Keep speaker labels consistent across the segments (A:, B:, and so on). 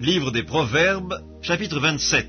A: Livre des Proverbes, chapitre 27.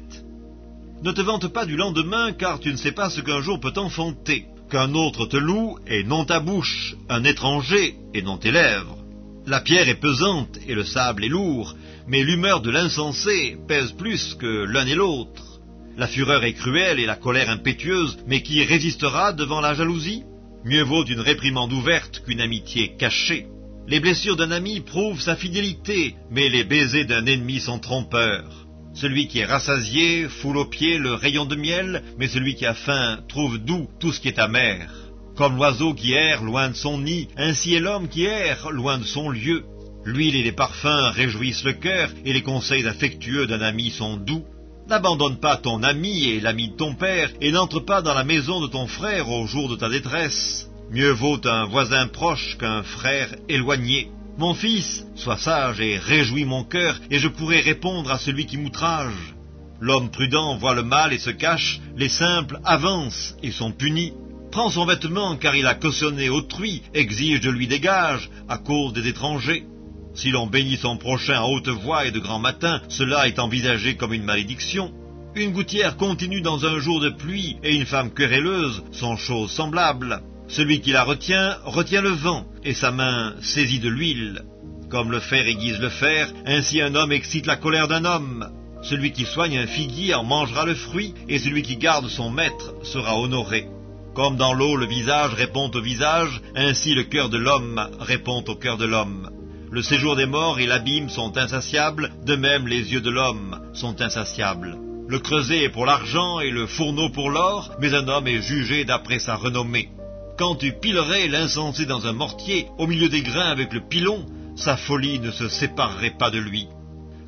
A: Ne te vante pas du lendemain, car tu ne sais pas ce qu'un jour peut enfanter. Qu'un autre te loue, et non ta bouche, un étranger, et non tes lèvres. La pierre est pesante, et le sable est lourd, mais l'humeur de l'insensé pèse plus que l'un et l'autre. La fureur est cruelle, et la colère impétueuse, mais qui résistera devant la jalousie? Mieux vaut une réprimande ouverte qu'une amitié cachée. Les blessures d'un ami prouvent sa fidélité, mais les baisers d'un ennemi sont trompeurs. Celui qui est rassasié foule aux pieds le rayon de miel, mais celui qui a faim trouve doux tout ce qui est amer. Comme l'oiseau qui erre loin de son nid, ainsi est l'homme qui erre loin de son lieu. L'huile et les parfums réjouissent le cœur, et les conseils affectueux d'un ami sont doux. N'abandonne pas ton ami et l'ami de ton père, et n'entre pas dans la maison de ton frère au jour de ta détresse. Mieux vaut un voisin proche qu'un frère éloigné. Mon fils, sois sage et réjouis mon cœur, et je pourrai répondre à celui qui m'outrage. L'homme prudent voit le mal et se cache, les simples avancent et sont punis. Prends son vêtement car il a cautionné autrui, exige de lui des gages à cause des étrangers. Si l'on bénit son prochain à haute voix et de grand matin, cela est envisagé comme une malédiction. Une gouttière continue dans un jour de pluie et une femme querelleuse sont choses semblables. Celui qui la retient, retient le vent, et sa main saisit de l'huile. Comme le fer aiguise le fer, ainsi un homme excite la colère d'un homme. Celui qui soigne un figuier en mangera le fruit, et celui qui garde son maître sera honoré. Comme dans l'eau le visage répond au visage, ainsi le cœur de l'homme répond au cœur de l'homme. Le séjour des morts et l'abîme sont insatiables, de même les yeux de l'homme sont insatiables. Le creuset est pour l'argent et le fourneau pour l'or, mais un homme est jugé d'après sa renommée. Quand tu pilerais l'insensé dans un mortier, au milieu des grains avec le pilon, sa folie ne se séparerait pas de lui.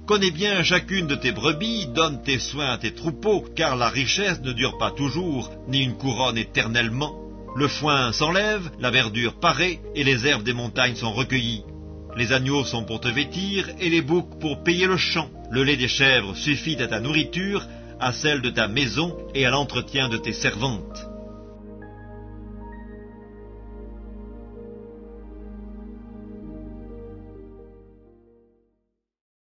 A: Connais bien chacune de tes brebis, donne tes soins à tes troupeaux, car la richesse ne dure pas toujours, ni une couronne éternellement. Le foin s'enlève, la verdure paraît, et les herbes des montagnes sont recueillies. Les agneaux sont pour te vêtir, et les boucs pour payer le champ. Le lait des chèvres suffit à ta nourriture, à celle de ta maison et à l'entretien de tes servantes.